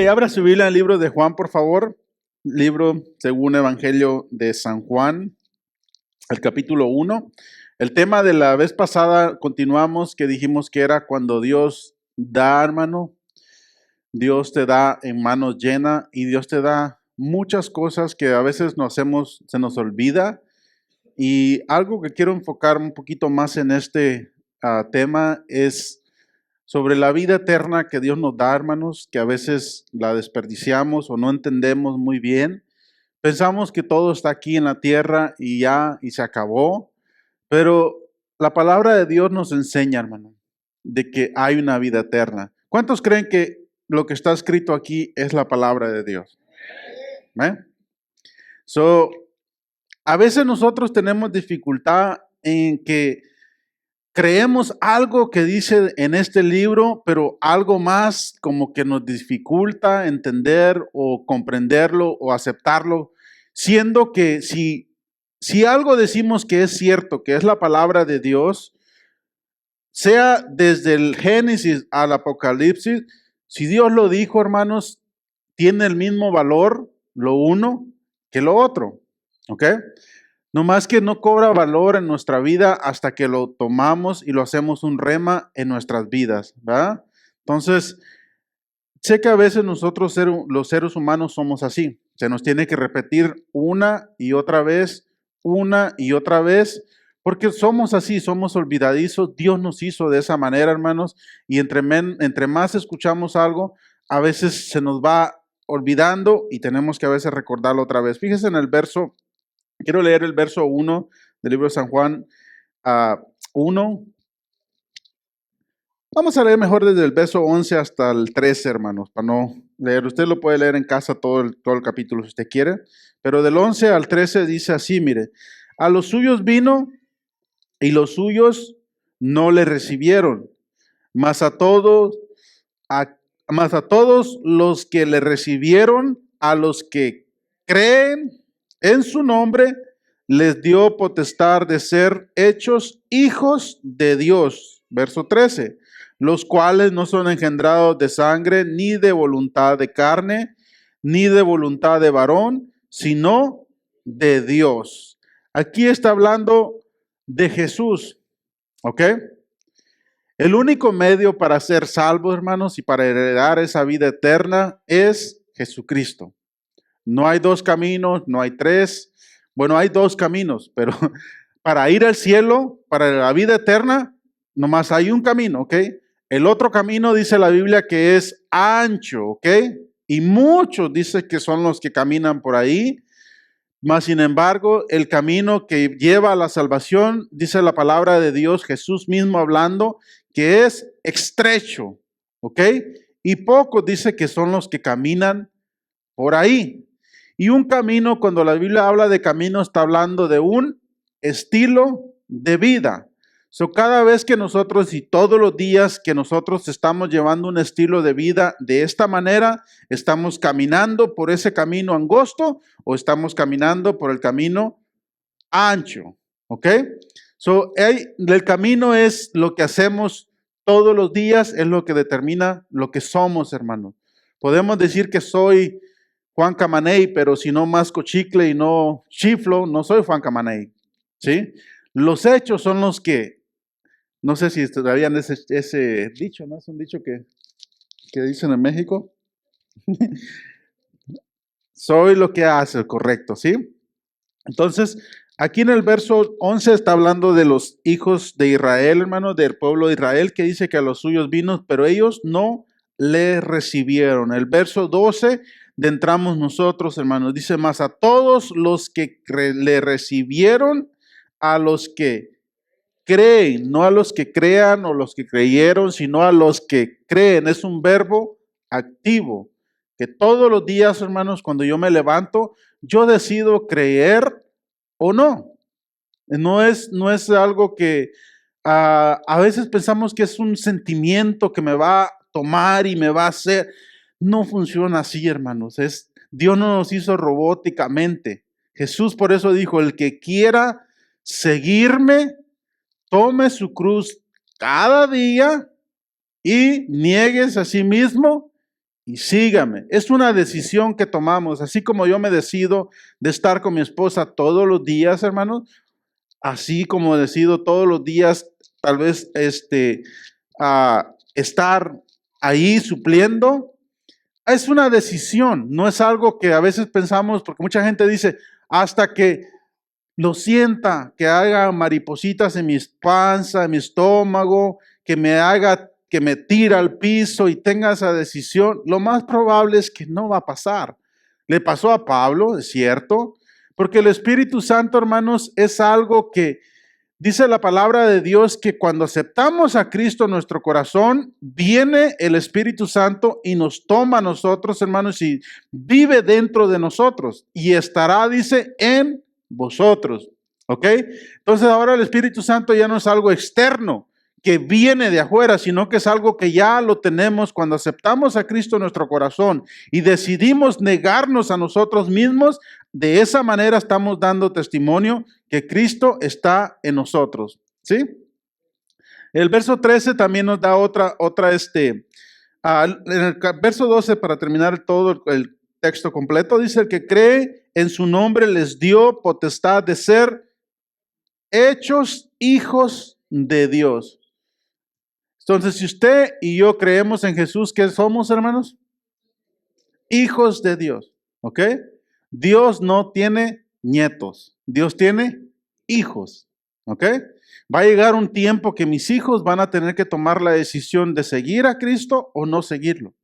Ok, abra su Biblia en el libro de Juan, por favor. Libro según Evangelio de San Juan, el capítulo 1. El tema de la vez pasada continuamos, que dijimos que era cuando Dios da, hermano. Dios te da en manos llenas y Dios te da muchas cosas que a veces se nos olvida. Y algo que quiero enfocar un poquito más en este tema es sobre la vida eterna que Dios nos da, hermanos, que a veces la desperdiciamos o no entendemos muy bien. Pensamos que todo está aquí en la tierra y ya, y se acabó, pero la palabra de Dios nos enseña, hermano, de que hay una vida eterna. ¿Cuántos creen que lo que está escrito aquí es la palabra de Dios? ¿Eh? So, a veces nosotros tenemos dificultad en que creemos algo que dice en este libro, pero algo más como que nos dificulta entender o comprenderlo o aceptarlo, siendo que si algo decimos que es cierto, que es la palabra de Dios, sea desde el Génesis al Apocalipsis, si Dios lo dijo, hermanos, tiene el mismo valor lo uno que lo otro, ¿ok? No más que no cobra valor en nuestra vida hasta que lo tomamos y lo hacemos un rema en nuestras vidas, ¿verdad? Entonces, sé que a veces nosotros los seres humanos somos así. Se nos tiene que repetir una y otra vez, porque somos así, somos olvidadizos. Dios nos hizo de esa manera, hermanos, y entre más escuchamos algo, a veces se nos va olvidando y tenemos que a veces recordarlo otra vez. Fíjese en el verso. Quiero leer el verso 1 del libro de San Juan 1. Vamos a leer mejor desde el verso 11 hasta el 13, hermanos, para no leer. Usted lo puede leer en casa todo el capítulo si usted quiere. Pero del 11 al 13 dice así, mire. A los suyos vino y los suyos no le recibieron. Mas a todos, mas a todos los que le recibieron, a los que creen en su nombre, les dio potestad de ser hechos hijos de Dios. Verso 13. Los cuales no son engendrados de sangre, ni de voluntad de carne, ni de voluntad de varón, sino de Dios. Aquí está hablando de Jesús, ¿ok? El único medio para ser salvos, hermanos, y para heredar esa vida eterna es Jesucristo. No hay dos caminos, no hay tres. Bueno, hay dos caminos, pero para ir al cielo, para la vida eterna, nomás hay un camino, ¿ok? El otro camino dice la Biblia que es ancho, ¿ok? Y muchos dicen que son los que caminan por ahí. Mas, sin embargo, el camino que lleva a la salvación, dice la palabra de Dios, Jesús mismo hablando, que es estrecho, ¿ok? Y pocos dice que son los que caminan por ahí. Y un camino, cuando la Biblia habla de camino, está hablando de un estilo de vida. Cada vez que nosotros y todos los días que nosotros estamos llevando un estilo de vida de esta manera, estamos caminando por ese camino angosto o estamos caminando por el camino ancho, ¿ok? El camino es lo que hacemos todos los días, es lo que determina lo que somos, hermanos. Podemos decir que soy Juan Camaney, pero si no masco chicle y no chiflo, no soy Juan Camaney, ¿sí? Los hechos son los que, no sé si todavía ese dicho, ¿no? Es un dicho que dicen en México. Soy lo que hace, correcto, ¿sí? Entonces, aquí en el verso 11 está hablando de los hijos de Israel, hermano, del pueblo de Israel, que dice que a los suyos vino, pero ellos no le recibieron. El verso 12 de entramos nosotros, hermanos, dice más a todos los que le recibieron, a los que creen, no a los que crean o los que creyeron, sino a los que creen. Es un verbo activo, que todos los días, hermanos, cuando yo me levanto, yo decido creer o no. No es algo que a veces pensamos que es un sentimiento que me va a tomar y me va a hacer. No funciona así, hermanos. Dios no nos hizo robóticamente. Jesús por eso dijo, el que quiera seguirme, tome su cruz cada día y niegues a sí mismo y sígame. Es una decisión que tomamos, así como yo me decido de estar con mi esposa todos los días, hermanos, así como decido todos los días, tal vez, estar ahí supliendo. Es una decisión, no es algo que a veces pensamos, porque mucha gente dice, hasta que lo sienta, que haga maripositas en mi panza, en mi estómago, que me haga, que me tira al piso y tenga esa decisión, lo más probable es que no va a pasar. Le pasó a Pablo, es cierto, porque el Espíritu Santo, hermanos, es algo que dice la palabra de Dios que cuando aceptamos a Cristo en nuestro corazón, viene el Espíritu Santo y nos toma a nosotros, hermanos, y vive dentro de nosotros y estará, dice, en vosotros. ¿Ok? Entonces ahora el Espíritu Santo ya no es algo externo que viene de afuera, sino que es algo que ya lo tenemos cuando aceptamos a Cristo en nuestro corazón y decidimos negarnos a nosotros mismos. De esa manera estamos dando testimonio que Cristo está en nosotros. ¿Sí? El verso 13 también nos da en el verso 12, para terminar todo el texto completo, dice: el que cree en su nombre les dio potestad de ser hechos hijos de Dios. Entonces, si usted y yo creemos en Jesús, ¿qué somos, hermanos? Hijos de Dios, ¿ok? Dios no tiene nietos, Dios tiene hijos, ¿ok? Va a llegar un tiempo que mis hijos van a tener que tomar la decisión de seguir a Cristo o no seguirlo.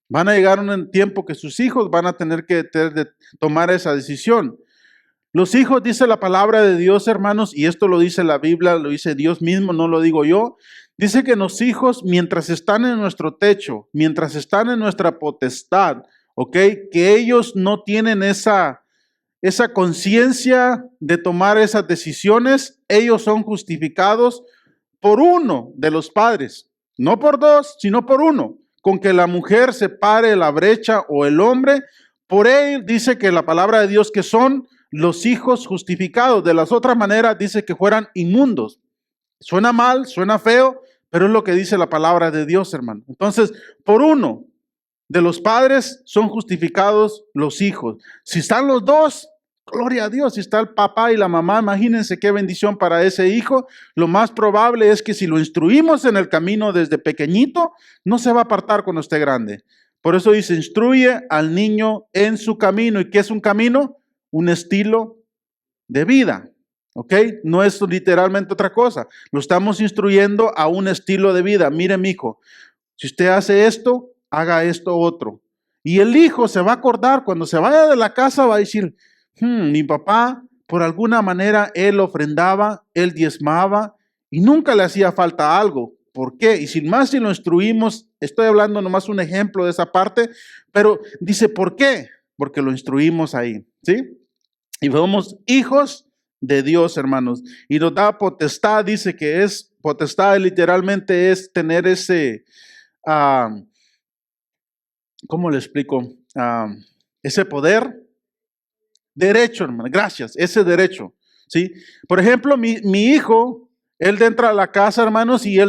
Van a llegar un tiempo que sus hijos van a tener que tomar esa decisión. Los hijos, dice la palabra de Dios, hermanos, y esto lo dice la Biblia, lo dice Dios mismo, no lo digo yo. Dice que los hijos, mientras están en nuestro techo, mientras están en nuestra potestad, ¿ok? Que ellos no tienen esa conciencia de tomar esas decisiones, ellos son justificados por uno de los padres, no por dos, sino por uno. Con que la mujer separe la brecha o el hombre, por él dice que la palabra de Dios que son los hijos justificados. De las otras maneras dice que fueran inmundos. Suena mal, suena feo, pero es lo que dice la palabra de Dios, hermano. Entonces, por uno de los padres son justificados los hijos. Si están los dos, gloria a Dios. Si está el papá y la mamá, imagínense qué bendición para ese hijo. Lo más probable es que si lo instruimos en el camino desde pequeñito, no se va a apartar cuando esté grande. Por eso dice, instruye al niño en su camino. ¿Y qué es un camino? Un estilo de vida. ¿Ok? No es literalmente otra cosa. Lo estamos instruyendo a un estilo de vida. Mire, mi hijo, si usted hace esto, haga esto otro. Y el hijo se va a acordar, cuando se vaya de la casa, va a decir, mi papá, por alguna manera, él ofrendaba, él diezmaba y nunca le hacía falta algo. ¿Por qué? Y sin más, si lo instruimos, estoy hablando nomás un ejemplo de esa parte, pero dice, ¿por qué? Porque lo instruimos ahí, ¿sí? Y somos hijos de Dios, hermanos. Y nos da potestad, dice que es, potestad literalmente es tener ese, ¿cómo le explico? Ese poder. Derecho, hermano, gracias, ese derecho, ¿sí? Por ejemplo, mi hijo, él entra a la casa, hermanos, y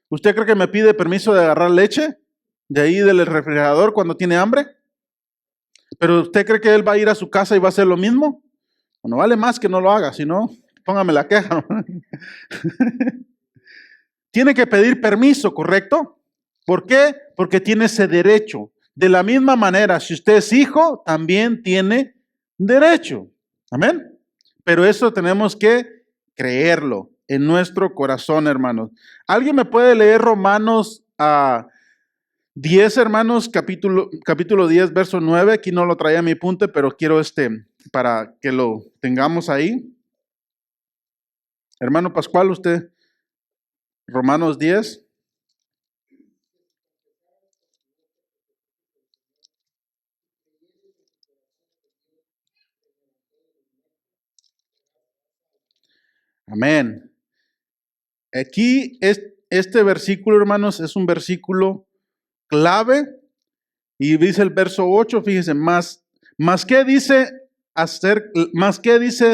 ¿usted cree que me pide permiso de agarrar leche de ahí del refrigerador cuando tiene hambre? ¿Pero usted cree que él va a ir a su casa y va a hacer lo mismo? Bueno, vale más que no lo haga, si no, póngame la queja. Tiene que pedir permiso, ¿correcto? ¿Por qué? Porque tiene ese derecho. De la misma manera, si usted es hijo, también tiene derecho. Amén. Pero eso tenemos que creerlo en nuestro corazón, hermanos. ¿Alguien me puede leer Romanos 10, hermanos, capítulo 10, verso 9? Aquí no lo traía a mi punto, pero quiero para que lo tengamos ahí. Hermano Pascual, usted, Romanos 10. Amén. Aquí este versículo, hermanos, es un versículo clave y dice el verso 8, fíjese, más que dice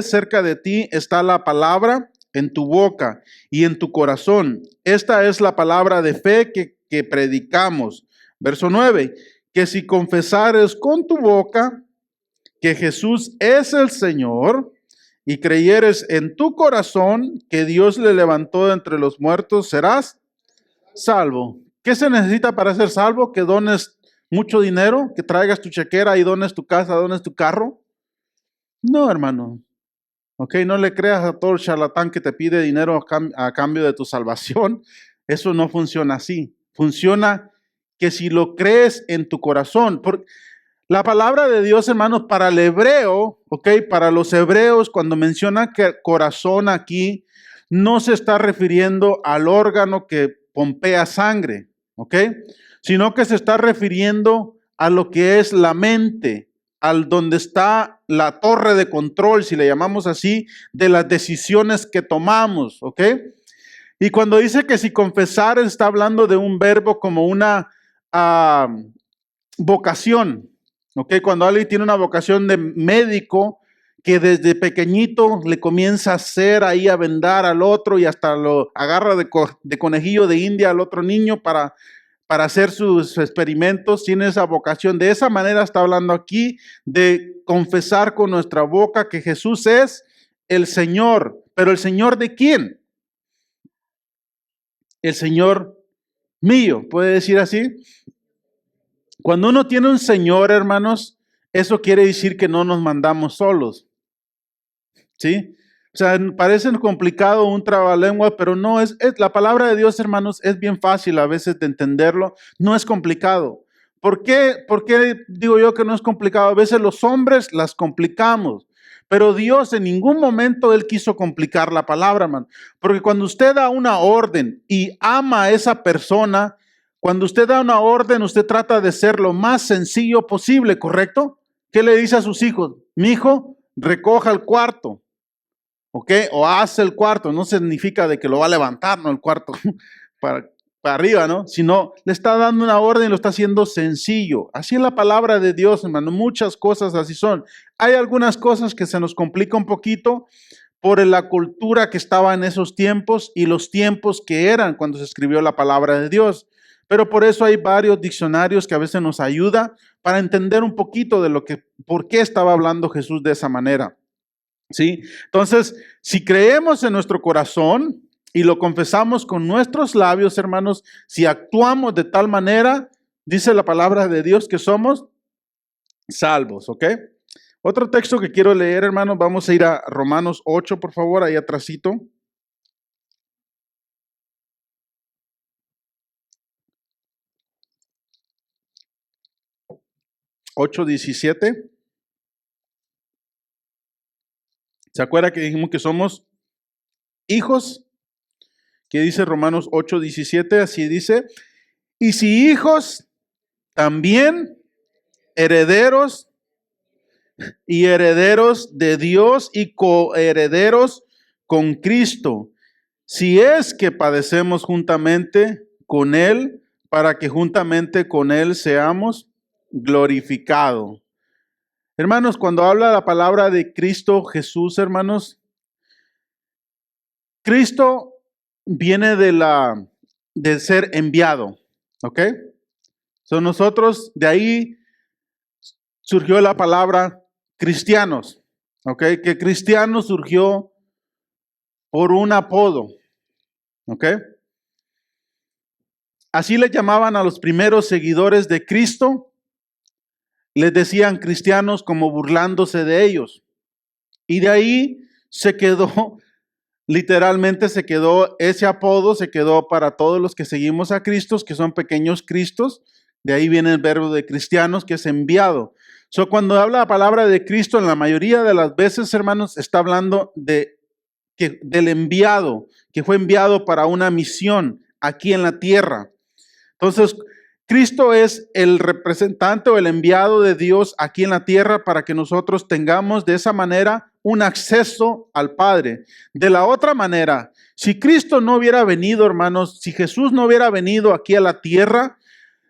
cerca de ti está la palabra en tu boca y en tu corazón. Esta es la palabra de fe que predicamos. Verso 9, que si confesares con tu boca que Jesús es el Señor y creyeres en tu corazón que Dios le levantó de entre los muertos, serás salvo. ¿Qué se necesita para ser salvo? Que dones mucho dinero, que traigas tu chequera y dones tu casa, dones tu carro. No, hermano. Ok, no le creas a todo el charlatán que te pide dinero a cambio de tu salvación. Eso no funciona así. Funciona que si lo crees en tu corazón. La palabra de Dios, hermanos, para el hebreo, ok, para los hebreos, cuando menciona que corazón aquí, no se está refiriendo al órgano que pompea sangre, ok, sino que se está refiriendo a lo que es la mente, al donde está la torre de control, si le llamamos así, de las decisiones que tomamos, ¿ok? Y cuando dice que si confesar, está hablando de un verbo como una vocación, ¿ok? Cuando alguien tiene una vocación de médico, que desde pequeñito le comienza a hacer ahí a vendar al otro y hasta lo agarra de conejillo de India al otro niño para hacer sus experimentos, tiene esa vocación. De esa manera está hablando aquí de confesar con nuestra boca que Jesús es el Señor. ¿Pero el Señor de quién? El Señor mío, ¿puede decir así? Cuando uno tiene un Señor, hermanos, eso quiere decir que no nos mandamos solos, ¿sí? O sea, parece complicado un trabalengua, pero no es la palabra de Dios, hermanos, es bien fácil a veces de entenderlo, no es complicado. ¿Por qué digo yo que no es complicado? A veces los hombres las complicamos, pero Dios en ningún momento Él quiso complicar la palabra, hermano. Porque cuando usted da una orden y ama a esa persona, cuando usted da una orden, usted trata de ser lo más sencillo posible, ¿correcto? ¿Qué le dice a sus hijos? Mi hijo, recoja el cuarto. ¿Ok? O hace el cuarto, no significa de que lo va a levantar, no el cuarto para arriba, ¿no? Sino le está dando una orden y lo está haciendo sencillo. Así es la palabra de Dios, hermano. Muchas cosas así son. Hay algunas cosas que se nos complica un poquito por la cultura que estaba en esos tiempos y los tiempos que eran cuando se escribió la palabra de Dios. Pero por eso hay varios diccionarios que a veces nos ayuda para entender un poquito de por qué estaba hablando Jesús de esa manera. ¿Sí? Entonces, si creemos en nuestro corazón y lo confesamos con nuestros labios, hermanos, si actuamos de tal manera, dice la palabra de Dios que somos salvos, ¿ok? Otro texto que quiero leer, hermanos, vamos a ir a Romanos 8, por favor, ahí atrásito. 8:17. ¿Se acuerda que dijimos que somos hijos? ¿Qué dice Romanos 8:17? Así dice, y si hijos, también herederos y herederos de Dios y coherederos con Cristo, si es que padecemos juntamente con Él, para que juntamente con Él seamos glorificados. Hermanos, cuando habla la palabra de Cristo Jesús, hermanos, Cristo viene de ser enviado, ¿ok? Nosotros, de ahí surgió la palabra cristianos, ¿ok? Que cristiano surgió por un apodo, ¿ok? Así le llamaban a los primeros seguidores de Cristo, les decían cristianos como burlándose de ellos. Y de ahí se quedó, literalmente se quedó ese apodo, se quedó para todos los que seguimos a Cristo, que son pequeños Cristos. De ahí viene el verbo de cristianos, que es enviado. Cuando habla la palabra de Cristo, en la mayoría de las veces, hermanos, está hablando del enviado, que fue enviado para una misión aquí en la tierra. Entonces, Cristo es el representante o el enviado de Dios aquí en la tierra para que nosotros tengamos de esa manera un acceso al Padre. De la otra manera, si Cristo no hubiera venido, hermanos, si Jesús no hubiera venido aquí a la tierra,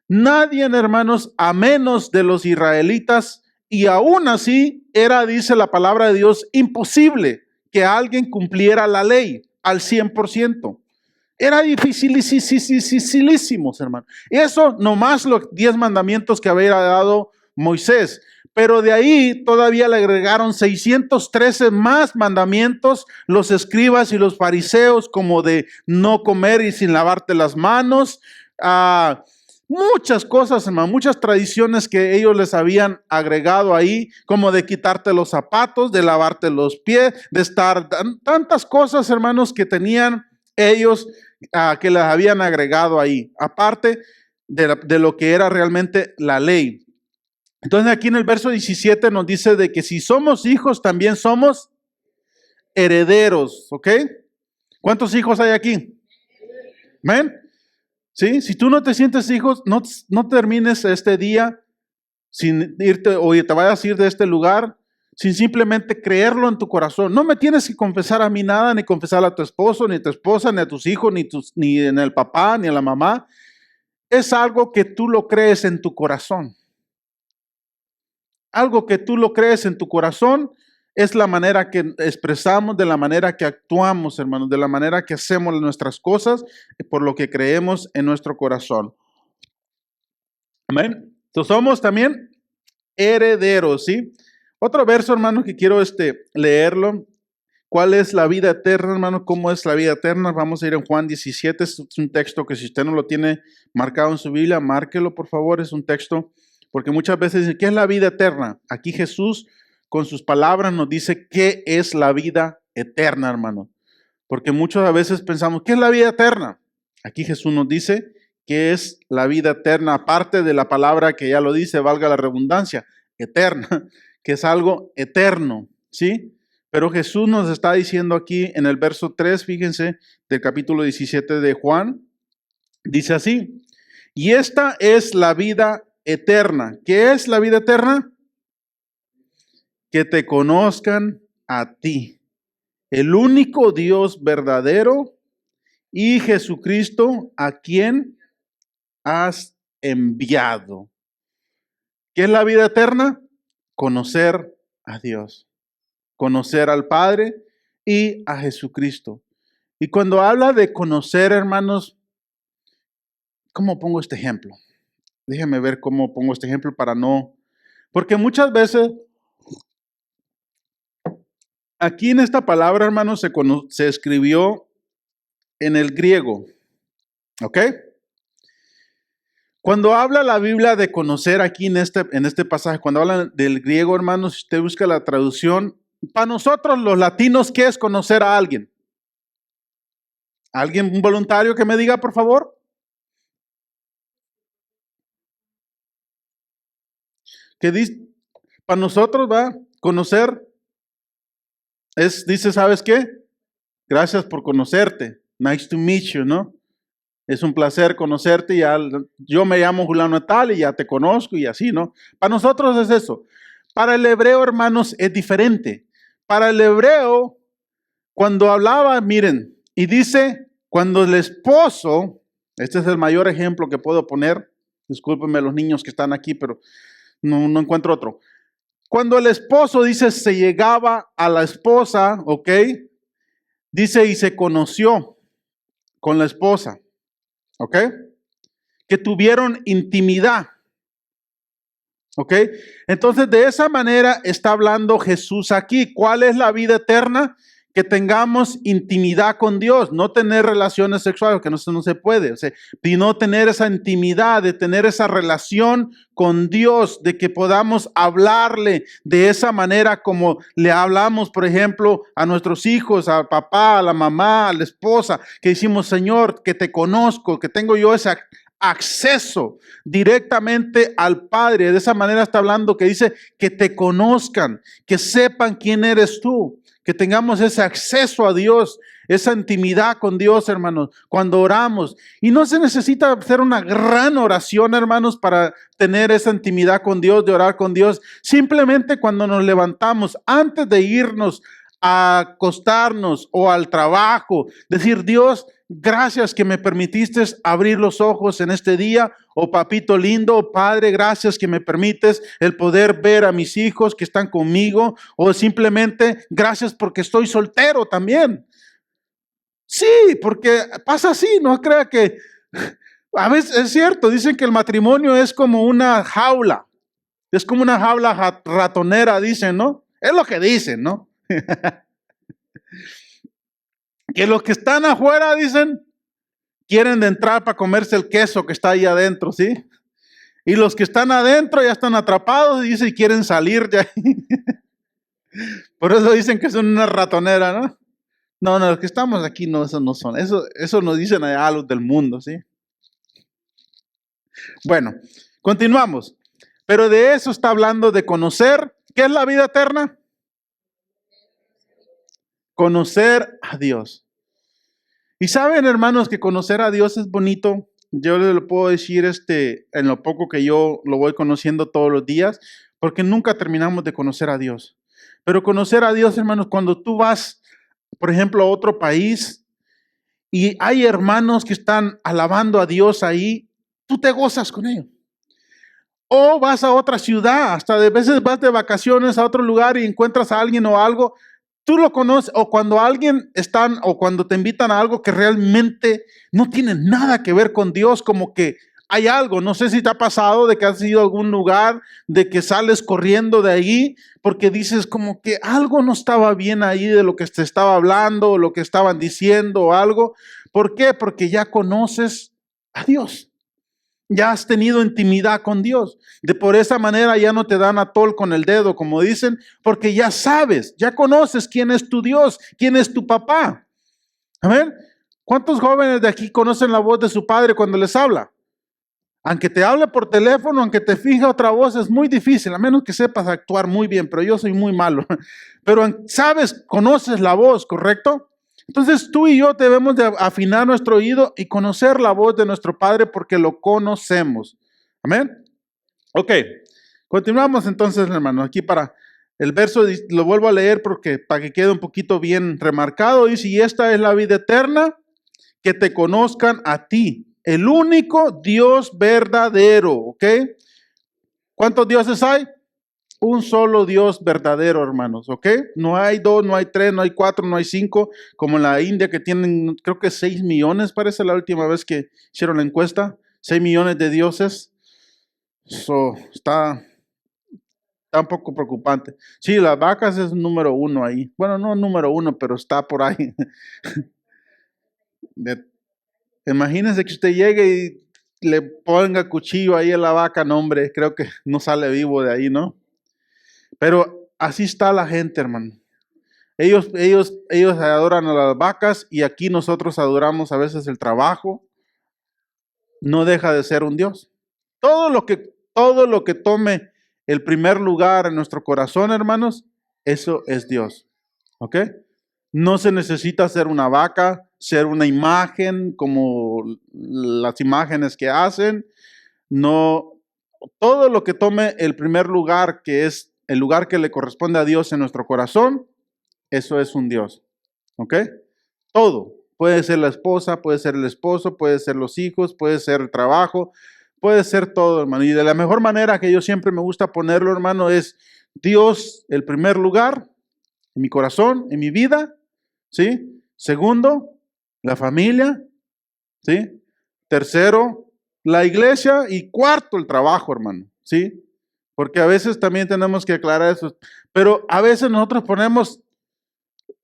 nadie, hermanos, a menos de los israelitas, y aún así era, dice la palabra de Dios, imposible que alguien cumpliera la ley al 100%. Era dificilísimo, hermano. Eso nomás los 10 mandamientos que había dado Moisés. Pero de ahí todavía le agregaron 613 más mandamientos los escribas y los fariseos, como de no comer y sin lavarte las manos. Muchas cosas, hermano, muchas tradiciones que ellos les habían agregado ahí, como de quitarte los zapatos, de lavarte los pies, de estar, tantas cosas, hermanos, que tenían ellos que les habían agregado ahí, aparte de lo que era realmente la ley. Entonces aquí en el verso 17 nos dice de que si somos hijos, también somos herederos, ¿ok? ¿Cuántos hijos hay aquí? ¿Ven? ¿Sí? Si tú no te sientes hijos, no termines este día sin irte o te vayas a ir de este lugar sin simplemente creerlo en tu corazón. No me tienes que confesar a mí nada, ni confesar a tu esposo, ni a tu esposa, ni a tus hijos, ni en el papá, ni a la mamá. Es algo que tú lo crees en tu corazón. Algo que tú lo crees en tu corazón es la manera que expresamos, de la manera que actuamos, hermanos, de la manera que hacemos nuestras cosas, por lo que creemos en nuestro corazón. Amén. Entonces somos también herederos, ¿sí? Otro verso, hermano, que quiero leerlo. ¿Cuál es la vida eterna, hermano? ¿Cómo es la vida eterna? Vamos a ir en Juan 17. Es un texto que si usted no lo tiene marcado en su Biblia, márquelo, por favor. Es un texto, porque muchas veces dicen, ¿qué es la vida eterna? Aquí Jesús, con sus palabras, nos dice qué es la vida eterna, hermano. Porque muchas veces pensamos, ¿qué es la vida eterna? Aquí Jesús nos dice qué es la vida eterna, aparte de la palabra que ya lo dice, valga la redundancia, eterna, que es algo eterno, ¿sí? Pero Jesús nos está diciendo aquí en el verso 3, fíjense, del capítulo 17 de Juan, dice así, y esta es la vida eterna. ¿Qué es la vida eterna? Que te conozcan a ti, el único Dios verdadero, y Jesucristo, a quien has enviado. ¿Qué es la vida eterna? Conocer a Dios, conocer al Padre y a Jesucristo. Y cuando habla de conocer, hermanos, ¿cómo pongo este ejemplo? Déjenme ver cómo pongo este ejemplo para no... Porque muchas veces, aquí en esta palabra, hermanos, se escribió en el griego, ¿ok? Cuando habla la Biblia de conocer aquí en este pasaje, cuando habla del griego, hermanos, si usted busca la traducción, para nosotros los latinos, ¿qué es conocer a alguien? ¿Alguien, un voluntario que me diga, por favor? ¿Qué dice? Para nosotros, va, conocer dice, ¿sabes qué? Gracias por conocerte. Nice to meet you, ¿no? Es un placer conocerte, yo me llamo Juliano tal y ya te conozco y así, ¿no? Para nosotros es eso. Para el hebreo, hermanos, es diferente. Para el hebreo, cuando hablaba, miren, y dice, cuando el esposo, este es el mayor ejemplo que puedo poner, discúlpenme los niños que están aquí, pero no encuentro otro. Cuando el esposo, dice, se llegaba a la esposa, ¿ok? Dice, y se conoció con la esposa. ¿Ok? Que tuvieron intimidad. ¿Ok? Entonces, de esa manera está hablando Jesús aquí. ¿Cuál es la vida eterna? Que tengamos intimidad con Dios, no tener relaciones sexuales, que no se puede, o sea, sino tener esa intimidad, de tener esa relación con Dios, de que podamos hablarle de esa manera como le hablamos, por ejemplo, a nuestros hijos, al papá, a la mamá, a la esposa, que decimos, Señor, que te conozco, que tengo yo ese acceso directamente al Padre. De esa manera está hablando que dice que te conozcan, que sepan quién eres tú. Que tengamos ese acceso a Dios, esa intimidad con Dios, hermanos, cuando oramos. Y no se necesita hacer una gran oración, hermanos, para tener esa intimidad con Dios, de orar con Dios. Simplemente cuando nos levantamos, antes de irnos a acostarnos o al trabajo, decir, Dios, gracias que me permitiste abrir los ojos en este día. Oh papito lindo, Padre, gracias que me permites el poder ver a mis hijos que están conmigo. O simplemente gracias porque estoy soltero también. Sí, porque pasa así, no crea que a veces es cierto, dicen que el matrimonio es como una jaula, es como una jaula ratonera, dicen, ¿no? Es lo que dicen, ¿no? Que los que están afuera, dicen, quieren de entrar para comerse el queso que está ahí adentro, ¿sí? Y los que están adentro ya están atrapados y dicen, quieren salir de ahí. Por eso dicen que son una ratonera, ¿no? No, no, los que estamos aquí no, esos no son. Eso nos dicen allá los del mundo, ¿sí? Bueno, continuamos. Pero de eso está hablando de conocer. ¿Qué es la vida eterna? Conocer a Dios. Y saben, hermanos, que conocer a Dios es bonito. Yo les lo puedo decir en lo poco que yo lo voy conociendo todos los días, porque nunca terminamos de conocer a Dios. Pero conocer a Dios, hermanos, cuando tú vas, por ejemplo, a otro país y hay hermanos que están alabando a Dios ahí, tú te gozas con ellos. O vas a otra ciudad, hasta de veces vas de vacaciones a otro lugar y encuentras a alguien o algo, tú lo conoces, o cuando alguien están, o cuando te invitan a algo que realmente no tiene nada que ver con Dios, como que hay algo, no sé si te ha pasado de que has ido a algún lugar, de que sales corriendo de ahí, porque dices como que algo no estaba bien ahí de lo que te estaba hablando, o lo que estaban diciendo o algo. ¿Por qué? Porque ya conoces a Dios. Ya has tenido intimidad con Dios. De por esa manera ya no te dan atol con el dedo, como dicen, porque ya sabes, ya conoces quién es tu Dios, quién es tu papá. Amén. ¿Cuántos jóvenes de aquí conocen la voz de su padre cuando les habla? Aunque te hable por teléfono, aunque te fije otra voz, es muy difícil, a menos que sepas actuar muy bien, pero yo soy muy malo. Pero sabes, conoces la voz, ¿correcto? Entonces tú y yo debemos de afinar nuestro oído y conocer la voz de nuestro Padre porque lo conocemos. Amén. Ok, continuamos entonces, hermano. Aquí para el verso lo vuelvo a leer porque para que quede un poquito bien remarcado. Dice, y esta es la vida eterna, que te conozcan a ti, el único Dios verdadero, ¿ok? ¿Cuántos dioses hay? Un solo Dios verdadero, hermanos, ¿ok? No hay dos, no hay tres, no hay cuatro, no hay cinco, como en la India que tienen, creo que 6 millones, parece la última vez que hicieron la encuesta, 6 millones de dioses. Eso está un poco preocupante. Sí, las vacas es número uno ahí. Bueno, no número uno, pero está por ahí. De Imagínense que usted llegue y le ponga cuchillo ahí a la vaca, no hombre, creo que no sale vivo de ahí, ¿no? Pero así está la gente, hermano. Ellos adoran a las vacas y aquí nosotros adoramos a veces el trabajo. No deja de ser un Dios. Todo lo que tome el primer lugar en nuestro corazón, hermanos, eso es Dios. ¿Ok? No se necesita ser una vaca, ser una imagen como las imágenes que hacen. No, todo lo que tome el primer lugar, que es el lugar que le corresponde a Dios en nuestro corazón, eso es un Dios. ¿Ok? Todo. Puede ser la esposa, puede ser el esposo, puede ser los hijos, puede ser el trabajo, puede ser todo, hermano. Y de la mejor manera que yo siempre me gusta ponerlo, hermano, es Dios el primer lugar en mi corazón, en mi vida, ¿sí? Segundo, la familia, ¿sí? Tercero, la iglesia y cuarto, el trabajo, hermano, ¿sí? Porque a veces también tenemos que aclarar eso. Pero a veces nosotros ponemos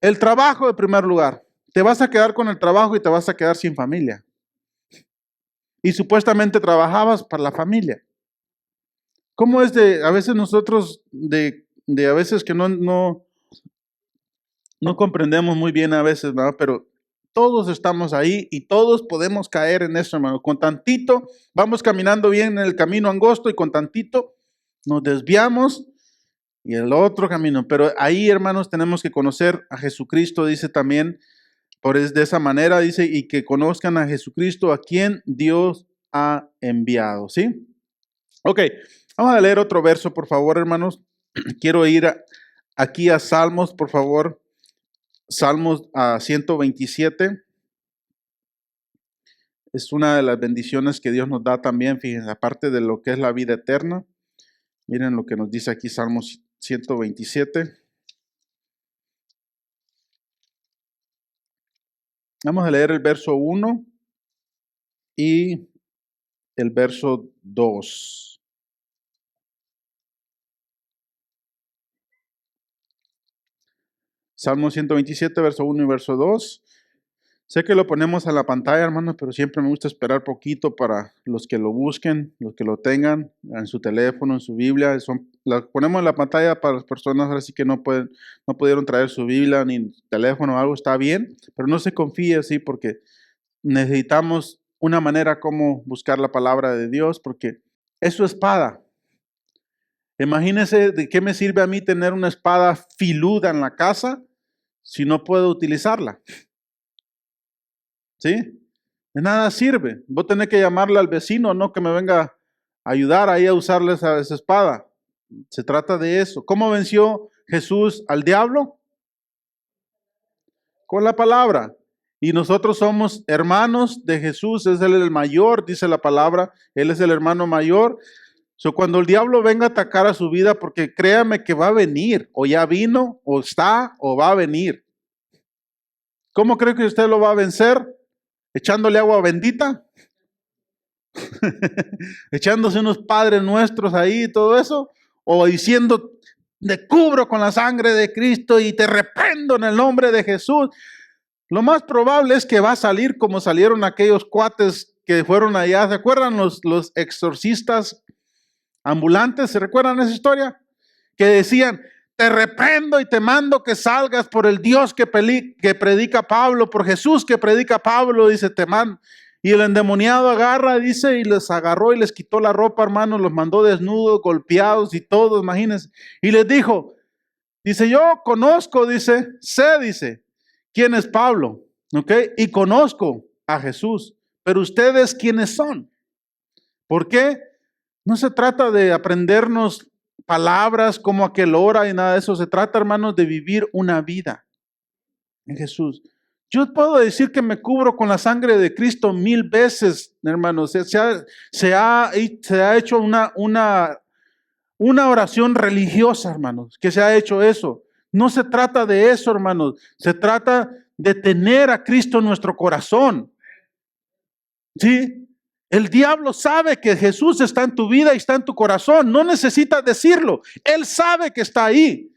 el trabajo en primer lugar. Te vas a quedar con el trabajo y te vas a quedar sin familia. Y supuestamente trabajabas para la familia. ¿Cómo es a veces nosotros, de a veces que no comprendemos muy bien a veces, ¿verdad? Pero todos estamos ahí y todos podemos caer en eso, hermano. Con tantito, vamos caminando bien en el camino angosto y con tantito nos desviamos y el otro camino. Pero ahí, hermanos, tenemos que conocer a Jesucristo, dice también, de esa manera, dice, y que conozcan a Jesucristo, a quien Dios ha enviado, ¿sí? Ok, vamos a leer otro verso, por favor, hermanos. Quiero ir aquí a Salmos, por favor. Salmos a 127. Es una de las bendiciones que Dios nos da también, fíjense, aparte de lo que es la vida eterna. Miren lo que nos dice aquí Salmos 127. Vamos a leer el verso 1 y el verso 2. Salmo 127, verso 1 y verso 2. Sé que lo ponemos a la pantalla, hermanos, pero siempre me gusta esperar poquito para los que lo busquen, los que lo tengan en su teléfono, en su Biblia. La ponemos en la pantalla para las personas ahora sí que no pudieron traer su Biblia ni teléfono o algo, está bien, pero no se confíe así porque necesitamos una manera como buscar la palabra de Dios, porque es su espada. Imagínese de qué me sirve a mí tener una espada filuda en la casa si no puedo utilizarla. ¿Sí? De nada sirve. Vos tenés que llamarle al vecino, no que me venga a ayudar ahí a usarle esa espada. Se trata de eso. ¿Cómo venció Jesús al diablo? Con la palabra. Y nosotros somos hermanos de Jesús, es Él el mayor, dice la palabra, Él es el hermano mayor. Cuando el diablo venga a atacar a su vida, porque créame que va a venir, o ya vino, o está, o va a venir. ¿Cómo cree que usted lo va a vencer? ¿Echándole agua bendita? ¿Echándose unos padres nuestros ahí y todo eso? ¿O diciendo, te cubro con la sangre de Cristo y te reprendo en el nombre de Jesús? Lo más probable es que va a salir como salieron aquellos cuates que fueron allá. ¿Se acuerdan los exorcistas ambulantes? ¿Se recuerdan esa historia? Que decían, te reprendo y te mando que salgas por el Dios que predica Pablo, por Jesús que predica Pablo, dice, te mando. Y el endemoniado agarra, dice, y les agarró y les quitó la ropa, hermanos, los mandó desnudos, golpeados y todos, imagínense. Y les dijo, dice, yo conozco, dice, quién es Pablo, ¿ok? Y conozco a Jesús, pero ustedes, ¿quiénes son? ¿Por qué? No se trata de aprendernos palabras como aquel hora y nada de eso. Se trata, hermanos, de vivir una vida en Jesús. Yo puedo decir que me cubro con la sangre de Cristo 1000 veces, hermanos. Se ha hecho una oración religiosa, hermanos, que se ha hecho eso. No se trata de eso, hermanos. Se trata de tener a Cristo en nuestro corazón. ¿Sí? El diablo sabe que Jesús está en tu vida y está en tu corazón. No necesitas decirlo. Él sabe que está ahí.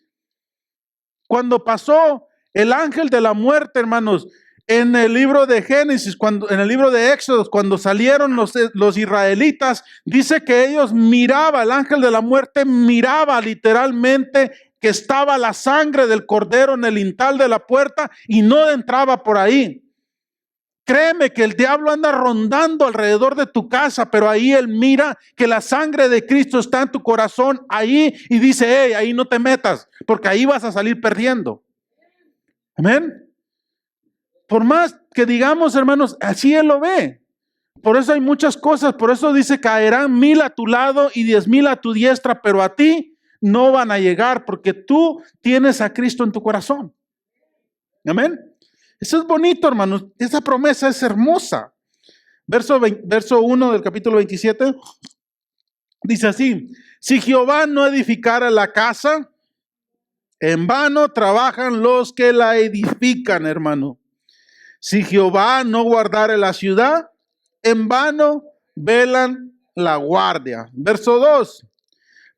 Cuando pasó el ángel de la muerte, hermanos, en el libro de Génesis, en el libro de Éxodo, cuando salieron los israelitas, dice que ellos miraban, el ángel de la muerte miraba literalmente que estaba la sangre del cordero en el lintel de la puerta y no entraba por ahí. Créeme que el diablo anda rondando alrededor de tu casa, pero ahí él mira que la sangre de Cristo está en tu corazón ahí y dice, hey, ahí no te metas, porque ahí vas a salir perdiendo. Amén. Por más que digamos, hermanos, así él lo ve. Por eso hay muchas cosas, por eso dice, caerán 1000 a tu lado y 10,000 a tu diestra, pero a ti no van a llegar porque tú tienes a Cristo en tu corazón. Amén. Eso es bonito, hermanos. Esa promesa es hermosa. Verso 1 del capítulo 27 dice así: si Jehová no edificara la casa, en vano trabajan los que la edifican, hermano. Si Jehová no guardare la ciudad, en vano velan la guardia. Verso 2.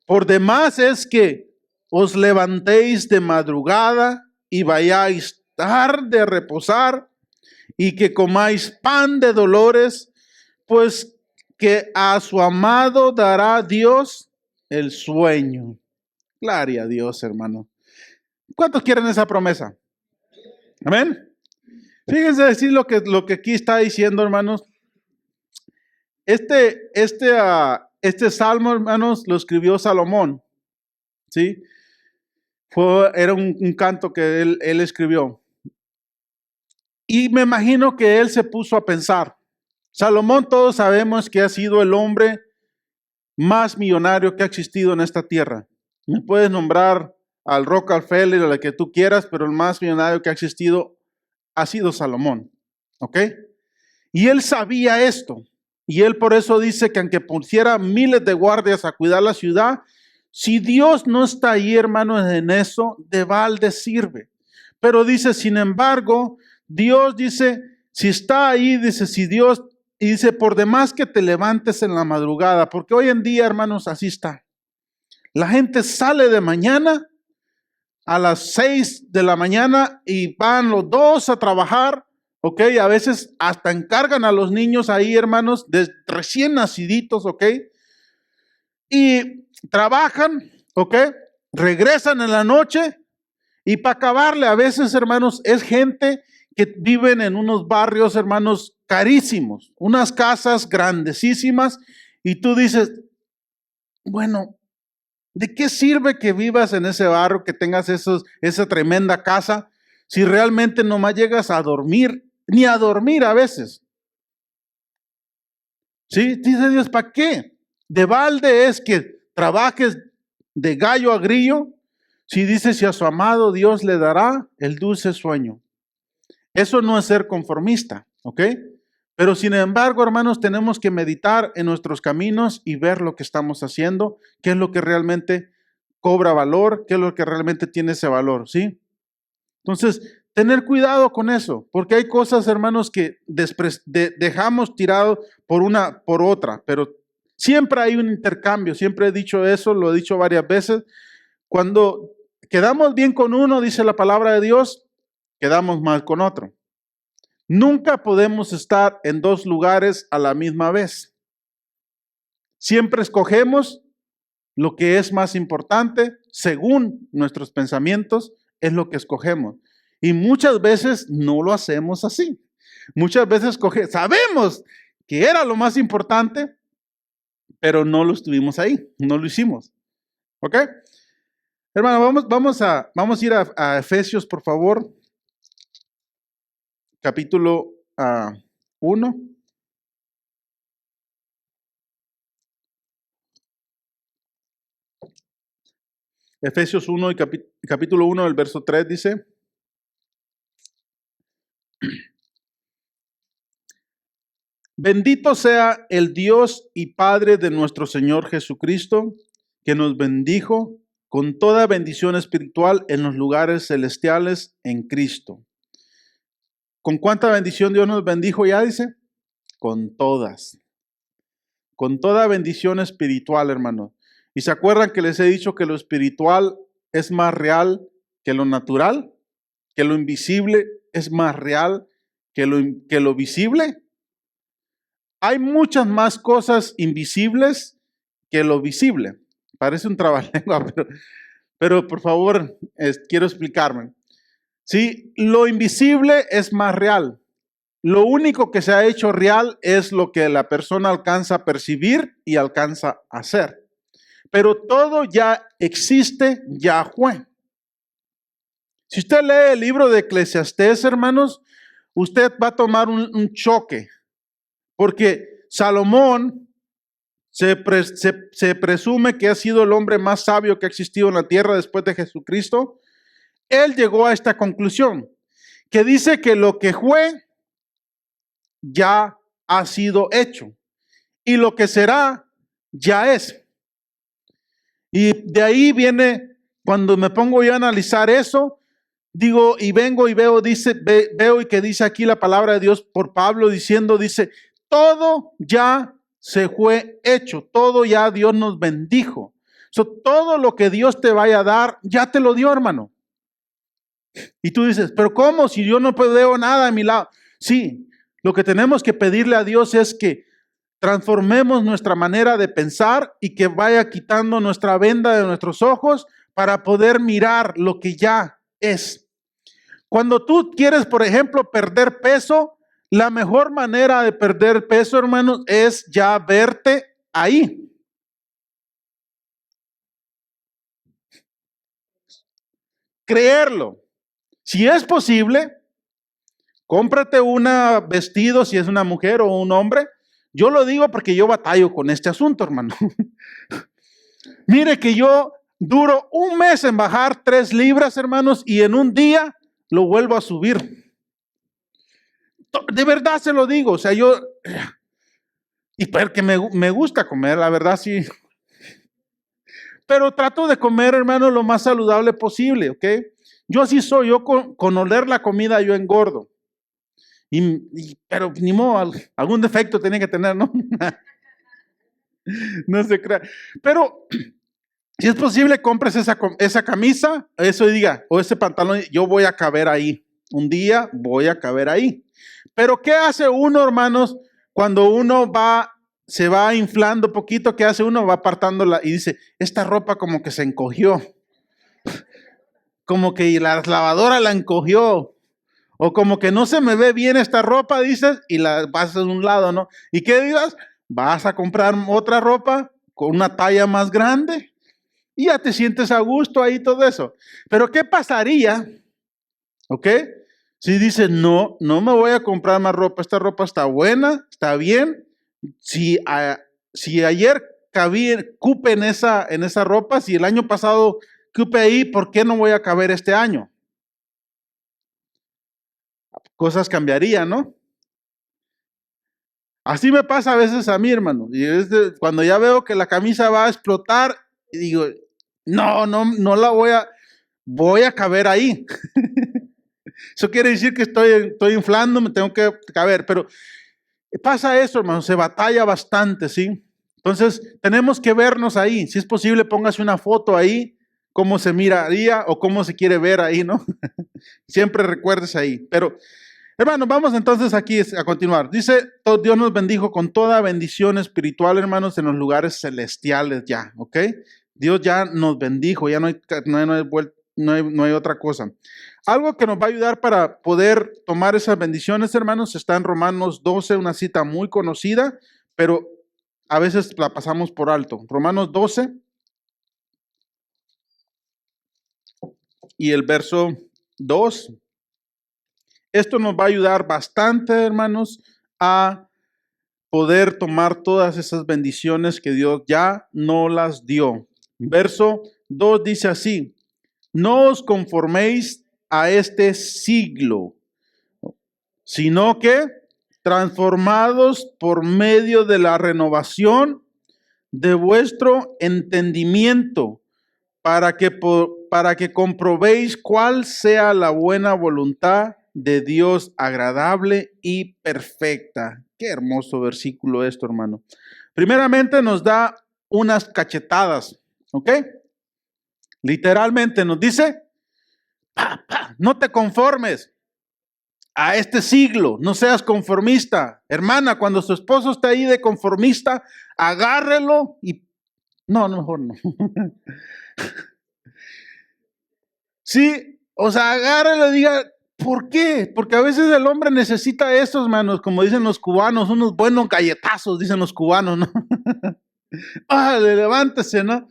Por demás es que os levantéis de madrugada y vayáis tarde a reposar y que comáis pan de dolores, pues que a su amado dará Dios el sueño. Gloria a Dios, hermano. ¿Cuántos quieren esa promesa? Amén. Fíjense decir lo que aquí está diciendo, hermanos. Este salmo, hermanos, lo escribió Salomón. ¿Sí? Era un canto que él escribió. Y me imagino que él se puso a pensar. Salomón, todos sabemos que ha sido el hombre más millonario que ha existido en esta tierra. Me puedes nombrar al Rockefeller, a la que tú quieras, pero el más millonario que ha existido ha sido Salomón. ¿Ok? Y él sabía esto. Y él por eso dice que aunque pusiera miles de guardias a cuidar la ciudad, si Dios no está ahí, hermanos, en eso, de balde sirve. Pero dice, sin embargo, Dios dice, Si está ahí, dice, si Dios, y dice, por demás que te levantes en la madrugada, porque hoy en día, hermanos, así está. La gente sale de mañana a las 6 de la mañana y van los dos a trabajar, ¿ok? A veces hasta encargan a los niños ahí, hermanos, de recién naciditos, ¿ok? Y trabajan, ¿ok? Regresan en la noche y para acabarle, a veces, hermanos, es gente que viven en unos barrios, hermanos, carísimos, unas casas grandísimas, y tú dices, bueno, ¿de qué sirve que vivas en ese barrio, que tengas esa tremenda casa, si realmente nomás llegas a dormir, ni a dormir a veces? ¿Sí? Dice Dios, ¿para qué? De balde es que trabajes de gallo a grillo, si dice, si a su amado Dios le dará el dulce sueño. Eso no es ser conformista, ¿ok? Pero sin embargo, hermanos, tenemos que meditar en nuestros caminos y ver lo que estamos haciendo, qué es lo que realmente cobra valor, qué es lo que realmente tiene ese valor, ¿sí? Entonces, tener cuidado con eso, porque hay cosas, hermanos, que dejamos tirado por otra, pero siempre hay un intercambio, siempre he dicho eso, lo he dicho varias veces. Cuando quedamos bien con uno, dice la palabra de Dios, quedamos mal con otro. Nunca podemos estar en dos lugares a la misma vez. Siempre escogemos lo que es más importante, según nuestros pensamientos, es lo que escogemos. Y muchas veces no lo hacemos así. Muchas veces sabemos que era lo más importante, pero no lo estuvimos ahí, no lo hicimos. ¿Ok? Hermano, vamos a ir a Efesios, por favor. Capítulo 1. Efesios 1 y capítulo 1, el verso 3 dice: Bendito sea el Dios y Padre de nuestro Señor Jesucristo, que nos bendijo con toda bendición espiritual en los lugares celestiales en Cristo. ¿Con cuánta bendición Dios nos bendijo ya? Dice, con todas. Con toda bendición espiritual, hermano. ¿Y se acuerdan que les he dicho que lo espiritual es más real que lo natural? ¿Que lo invisible es más real que lo visible? Hay muchas más cosas invisibles que lo visible. Parece un trabalengua, pero por favor, quiero explicarme. Sí, lo invisible es más real. Lo único que se ha hecho real es lo que la persona alcanza a percibir y alcanza a hacer. Pero todo ya existe, ya fue. Si usted lee el libro de Eclesiastés, hermanos, usted va a tomar un choque. Porque Salomón se presume que ha sido el hombre más sabio que ha existido en la tierra después de Jesucristo. Él llegó a esta conclusión, que dice que lo que fue ya ha sido hecho y lo que será ya es. Y de ahí viene, cuando me pongo yo a analizar eso, digo, y vengo y veo, veo y que dice aquí la palabra de Dios por Pablo diciendo, dice, todo ya se fue hecho, todo ya Dios nos bendijo. Todo lo que Dios te vaya a dar, ya te lo dio, hermano. Y tú dices, pero ¿cómo? Si yo no veo nada a mi lado. Sí, lo que tenemos que pedirle a Dios es que transformemos nuestra manera de pensar y que vaya quitando nuestra venda de nuestros ojos para poder mirar lo que ya es. Cuando tú quieres, por ejemplo, perder peso, la mejor manera de perder peso, hermanos, es ya verte ahí. Creerlo. Si es posible, cómprate un vestido, si es una mujer o un hombre. Yo lo digo porque yo batallo con este asunto, hermano. Mire que yo duro un mes en bajar 3 libras, hermanos, y en un día lo vuelvo a subir. De verdad se lo digo, o sea, y porque me gusta comer, la verdad sí. Pero trato de comer, hermano, lo más saludable posible, ¿ok? Yo así soy, yo con oler la comida yo engordo. Pero ni modo, algún defecto tenía que tener, ¿no? No se crea. Pero si es posible, compres esa camisa, eso diga, o ese pantalón, yo voy a caber ahí. Un día voy a caber ahí. Pero ¿qué hace uno, hermanos, cuando uno se va inflando poquito? ¿Qué hace uno? Va apartándola y dice, esta ropa como que se encogió. Como que la lavadora la encogió. O como que no se me ve bien esta ropa, dices, y la vas a un lado, ¿no? ¿Y qué digas? Vas a comprar otra ropa con una talla más grande y ya te sientes a gusto ahí, todo eso. Pero ¿qué pasaría? ¿Ok? Si dices, no me voy a comprar más ropa, esta ropa está buena, está bien. Si ayer cupe en esa ropa, si el año pasado cupe ahí, ¿por qué no voy a caber este año? Cosas cambiarían, ¿no? Así me pasa a veces a mí, hermano. Y cuando ya veo que la camisa va a explotar, y digo, no la voy a caber ahí. Eso quiere decir que estoy inflando, me tengo que caber. Pero pasa eso, hermano, se batalla bastante, ¿sí? Entonces, tenemos que vernos ahí. Si es posible, póngase una foto ahí, cómo se miraría o cómo se quiere ver ahí, ¿no? Siempre recuerdes ahí. Pero, hermano, vamos entonces aquí a continuar. Dice, Dios nos bendijo con toda bendición espiritual, hermanos, en los lugares celestiales ya, ¿ok? Dios ya nos bendijo, ya no hay otra cosa. Algo que nos va a ayudar para poder tomar esas bendiciones, hermanos, está en Romanos 12, una cita muy conocida, pero a veces la pasamos por alto. Romanos 12 y el verso 2. Esto nos va a ayudar bastante, hermanos, a poder tomar todas esas bendiciones que Dios ya no las dio. Verso 2 dice así, no os conforméis a este siglo, sino que transformados por medio de la renovación de vuestro entendimiento, para que comprobéis cuál sea la buena voluntad de Dios agradable y perfecta. Qué hermoso versículo esto, hermano. Primeramente nos da unas cachetadas, ¿ok? Literalmente nos dice, no te conformes a este siglo, no seas conformista. Hermana, cuando su esposo está ahí de conformista, agárrelo y... No, mejor no. Sí, o sea, agárrelo y diga, ¿por qué? Porque a veces el hombre necesita estos, manos, como dicen los cubanos, unos buenos galletazos, dicen los cubanos, ¿no? Levántese, ¿no?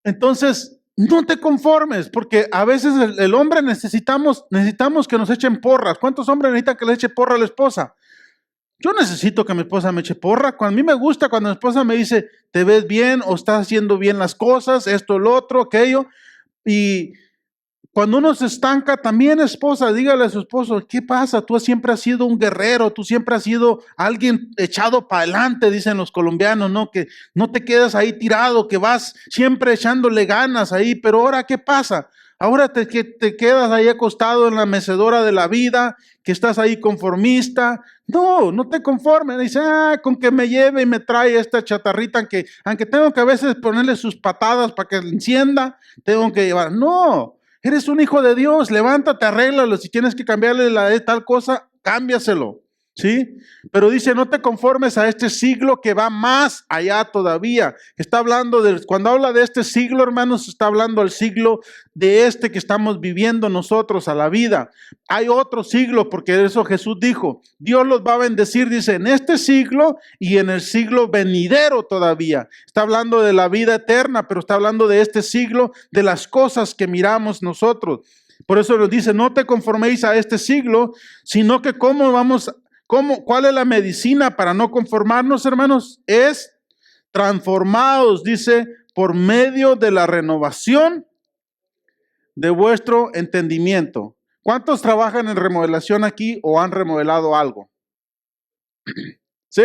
Entonces, no te conformes, porque a veces el hombre necesitamos que nos echen porras. ¿Cuántos hombres necesitan que le eche porra a la esposa? Yo necesito que mi esposa me eche porra. A mí me gusta cuando mi esposa me dice, te ves bien o estás haciendo bien las cosas, esto, lo otro, aquello. Y cuando uno se estanca, también esposa, dígale a su esposo, ¿qué pasa? Tú siempre has sido un guerrero, tú siempre has sido alguien echado para adelante, dicen los colombianos, ¿no? Que no te quedas ahí tirado, que vas siempre echándole ganas ahí, pero ahora, ¿qué pasa? Ahora te quedas ahí acostado en la mecedora de la vida, que estás ahí conformista. No te conformes. Dice, con que me lleve y me trae esta chatarrita, aunque tengo que a veces ponerle sus patadas para que encienda, tengo que llevar. No. Eres un hijo de Dios, levántate, arréglalo. Si tienes que cambiarle la de tal cosa, cámbiaselo. ¿Sí? Pero dice, no te conformes a este siglo que va más allá todavía. Está hablando cuando habla de este siglo, hermanos, está hablando del siglo de este que estamos viviendo nosotros a la vida. Hay otro siglo, porque eso Jesús dijo, Dios los va a bendecir, dice, en este siglo y en el siglo venidero todavía. Está hablando de la vida eterna, pero está hablando de este siglo, de las cosas que miramos nosotros. Por eso nos dice, no te conforméis a este siglo, sino que ¿cuál es la medicina para no conformarnos, hermanos? Es transformados, dice, por medio de la renovación de vuestro entendimiento. ¿Cuántos trabajan en remodelación aquí o han remodelado algo? ¿Sí?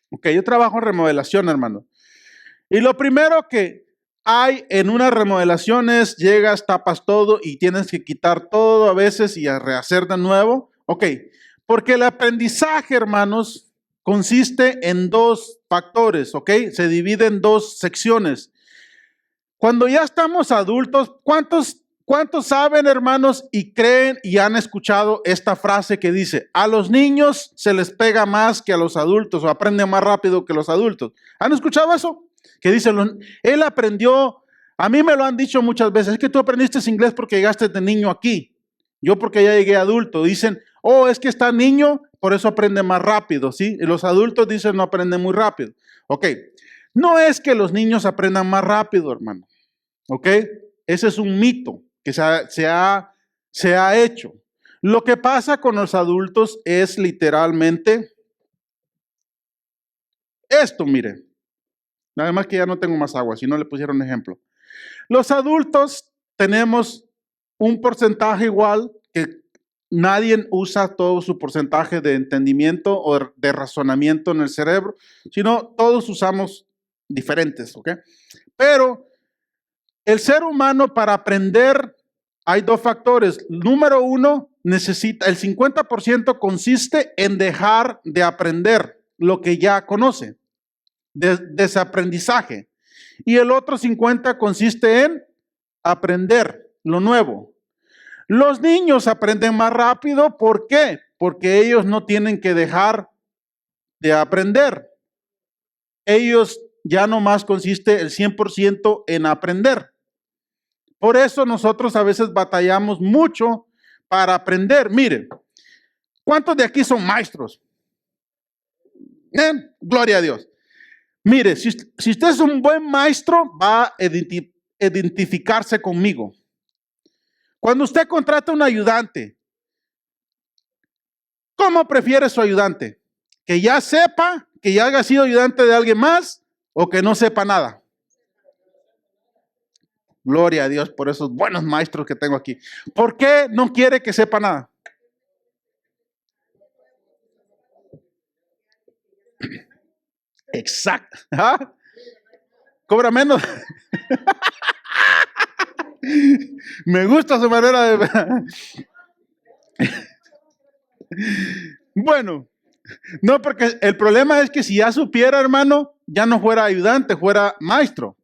Ok, yo trabajo en remodelación, hermano. Y lo primero que hay en una remodelación es, llegas, tapas todo y tienes que quitar todo a veces y a rehacer de nuevo. Ok, porque el aprendizaje, hermanos, consiste en dos factores, ¿ok? Se divide en dos secciones. Cuando ya estamos adultos, ¿cuántos saben, hermanos, y creen y han escuchado esta frase que dice, a los niños se les pega más que a los adultos o aprenden más rápido que los adultos? ¿Han escuchado eso? Que dice, él aprendió, a mí me lo han dicho muchas veces, es que tú aprendiste inglés porque llegaste de niño aquí, yo porque ya llegué adulto. Dicen, oh, es que está niño, por eso aprende más rápido, ¿sí? Y los adultos dicen, no aprenden muy rápido. Ok, no es que los niños aprendan más rápido, hermano. ¿Ok? Ese es un mito que se ha hecho. Lo que pasa con los adultos es literalmente esto, mire. Nada más que ya no tengo más agua, si no le pusieron un ejemplo. Los adultos tenemos un porcentaje igual que nadie usa todo su porcentaje de entendimiento o de razonamiento en el cerebro, sino todos usamos diferentes, ¿ok? Pero el ser humano para aprender hay dos factores. Número uno, necesita, el 50% consiste en dejar de aprender lo que ya conoce, desaprendizaje. Y el otro 50% consiste en aprender lo nuevo. Los niños aprenden más rápido, ¿por qué? Porque ellos no tienen que dejar de aprender. Ellos ya nomás consiste el 100% en aprender. Por eso nosotros a veces batallamos mucho para aprender. Mire, ¿cuántos de aquí son maestros? Gloria a Dios. Mire, si usted es un buen maestro, va a identificarse conmigo. Cuando usted contrata un ayudante, ¿cómo prefiere su ayudante? ¿Que ya sepa, que ya haya sido ayudante de alguien más o que no sepa nada? Gloria a Dios por esos buenos maestros que tengo aquí. ¿Por qué no quiere que sepa nada? Exacto. ¿Ah? Cobra menos. Me gusta su manera de... Bueno, no, porque el problema es que si ya supiera, hermano, ya no fuera ayudante, fuera maestro.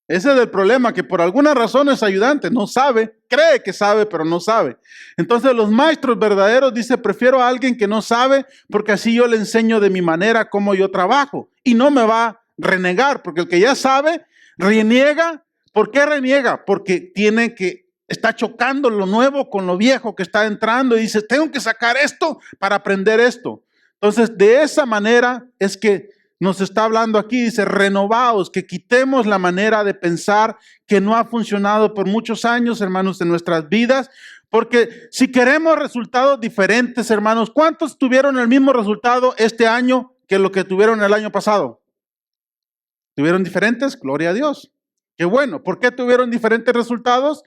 Ese es el problema, que por alguna razón es ayudante, no sabe, cree que sabe, pero no sabe. Entonces los maestros verdaderos dicen, prefiero a alguien que no sabe, porque así yo le enseño de mi manera cómo yo trabajo. Y no me va a renegar, porque el que ya sabe, reniega. ¿Por qué reniega? Porque está chocando lo nuevo con lo viejo que está entrando y dice, tengo que sacar esto para aprender esto. Entonces, de esa manera es que nos está hablando aquí, dice, renovaos, que quitemos la manera de pensar que no ha funcionado por muchos años, hermanos, en nuestras vidas, porque si queremos resultados diferentes, hermanos, ¿cuántos tuvieron el mismo resultado este año que lo que tuvieron el año pasado? ¿Tuvieron diferentes? Gloria a Dios. Qué bueno. ¿Por qué tuvieron diferentes resultados?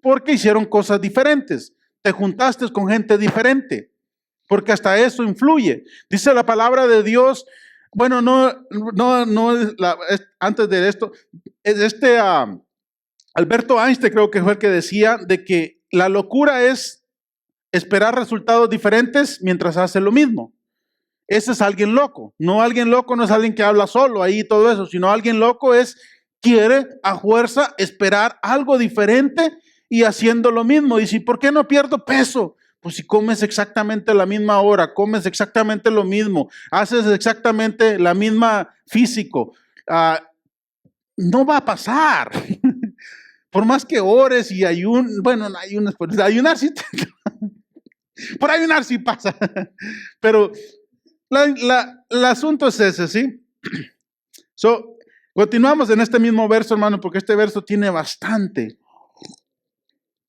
Porque hicieron cosas diferentes. Te juntaste con gente diferente, porque hasta eso influye. Dice la palabra de Dios. Bueno, antes de esto, Alberto Einstein creo que fue el que decía de que la locura es esperar resultados diferentes mientras hace lo mismo. Ese es alguien loco. No alguien loco no es alguien que habla solo ahí y todo eso, sino alguien loco quiere a fuerza esperar algo diferente y haciendo lo mismo. Y si, ¿por qué no pierdo peso? Pues si comes exactamente la misma hora, comes exactamente lo mismo, haces exactamente la misma físico, no va a pasar. Por más que ores y ayunar sí, por ayunar sí pasa. Pero el asunto es ese, ¿sí? Continuamos en este mismo verso, hermano, porque este verso tiene bastante.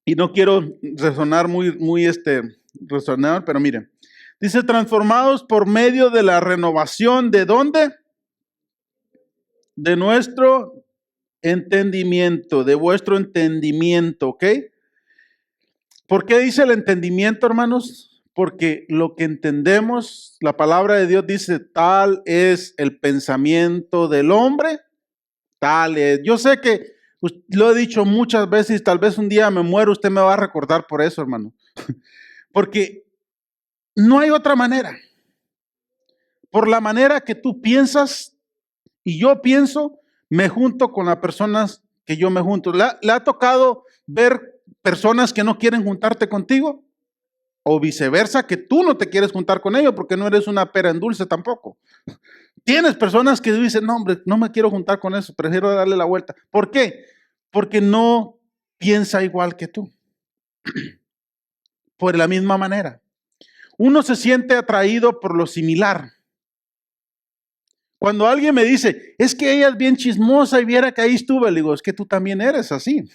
Y no quiero resonar resonar, pero mire, dice, transformados por medio de la renovación, ¿de dónde? De nuestro entendimiento, de vuestro entendimiento, ¿ok? ¿Por qué dice el entendimiento, hermanos? Porque lo que entendemos, la palabra de Dios dice, tal es el pensamiento del hombre, tal es. Yo sé que lo he dicho muchas veces, tal vez un día me muero, usted me va a recordar por eso, hermano. Porque No hay otra manera. Por la manera que tú piensas y yo pienso, me junto con las personas que yo me junto. ¿Le ha tocado ver personas que no quieren juntarte contigo? O viceversa, que tú no te quieres juntar con ellos porque no eres una pera en dulce tampoco. Tienes personas que dicen, no hombre, no me quiero juntar con eso, prefiero darle la vuelta. ¿Por qué? Porque no piensa igual que tú. Por la misma manera. Uno se siente atraído por lo similar. Cuando alguien me dice, es que ella es bien chismosa y viera que ahí estuve, le digo, es que tú también eres así.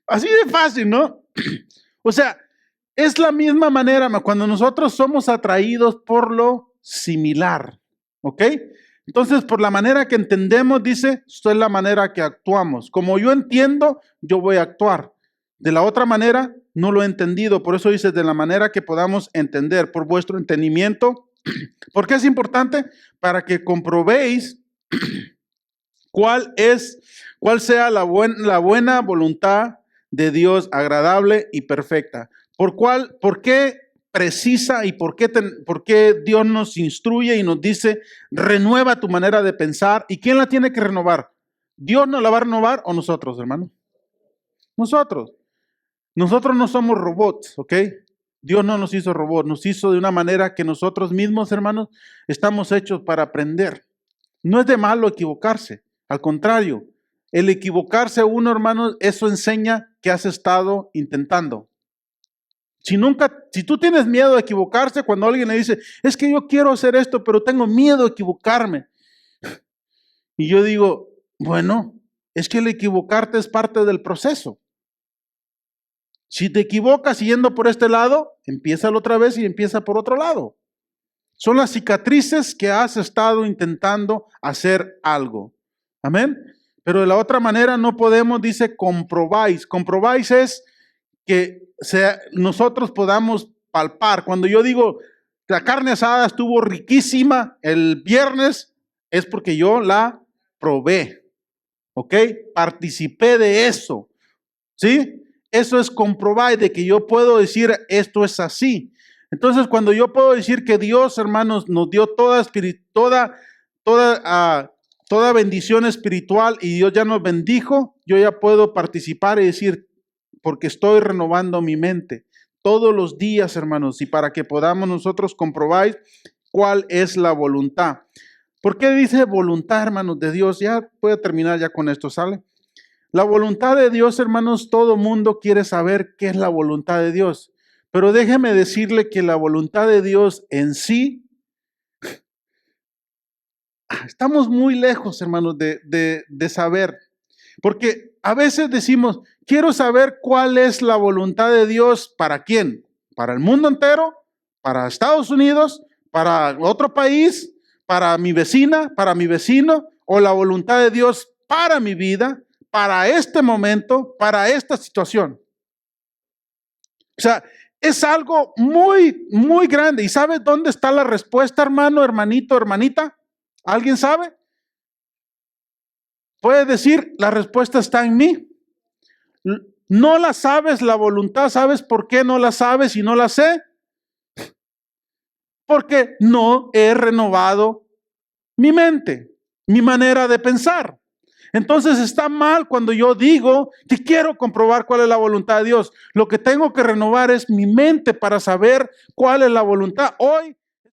Así de fácil, ¿no? O sea, es la misma manera cuando nosotros somos atraídos por lo similar, ¿ok? Entonces, por la manera que entendemos, dice, esto es la manera que actuamos. Como yo entiendo, yo voy a actuar. De la otra manera, no lo he entendido. Por eso dice, de la manera que podamos entender, por vuestro entendimiento. ¿Por qué es importante? Para que comprobéis cuál sea la buena voluntad de Dios, agradable y perfecta. ¿Por qué precisa y por qué Dios nos instruye y nos dice, renueva tu manera de pensar? ¿Y quién la tiene que renovar? ¿Dios nos la va a renovar o nosotros, hermano? Nosotros. Nosotros no somos robots, ¿ok? Dios no nos hizo robots, nos hizo de una manera que nosotros mismos, hermanos, estamos hechos para aprender. No es de malo equivocarse, al contrario, el equivocarse uno, hermanos, eso enseña que has estado intentando. Si tú tienes miedo de equivocarse, cuando alguien le dice, es que yo quiero hacer esto, pero tengo miedo de equivocarme. Y yo digo, bueno, es que el equivocarte es parte del proceso. Si te equivocas yendo por este lado, empieza otra vez y empieza por otro lado. Son las cicatrices que has estado intentando hacer algo. Amén. Pero de la otra manera no podemos, dice, comprobáis. Comprobáis es que nosotros podamos palpar. Cuando yo digo, la carne asada estuvo riquísima el viernes, es porque yo la probé. ¿Ok? Participé de eso. ¿Sí? Eso es comprobar de que yo puedo decir esto es así. Entonces, cuando yo puedo decir que Dios, hermanos, nos dio toda bendición espiritual y Dios ya nos bendijo, yo ya puedo participar y decir, porque estoy renovando mi mente todos los días, hermanos, y para que podamos nosotros comprobar cuál es la voluntad. ¿Por qué dice voluntad, hermanos, de Dios? Ya voy a terminar ya con esto, ¿sale? La voluntad de Dios, hermanos, todo mundo quiere saber qué es la voluntad de Dios. Pero déjeme decirle que la voluntad de Dios en sí, estamos muy lejos, hermanos, de saber. Porque a veces decimos, quiero saber cuál es la voluntad de Dios para quién. Para el mundo entero, para Estados Unidos, para otro país, para mi vecina, para mi vecino, o la voluntad de Dios para mi vida, para este momento, para esta situación. O sea, es algo muy, muy grande. ¿Y sabes dónde está la respuesta, hermano, hermanito, hermanita? ¿Alguien sabe? Puede decir, la respuesta está en mí. No la sabes, la voluntad, ¿sabes por qué no la sabes y no la sé? Porque no he renovado mi mente, mi manera de pensar. Entonces está mal cuando yo digo que quiero comprobar cuál es la voluntad de Dios. Lo que tengo que renovar es mi mente para saber cuál es la voluntad. Hoy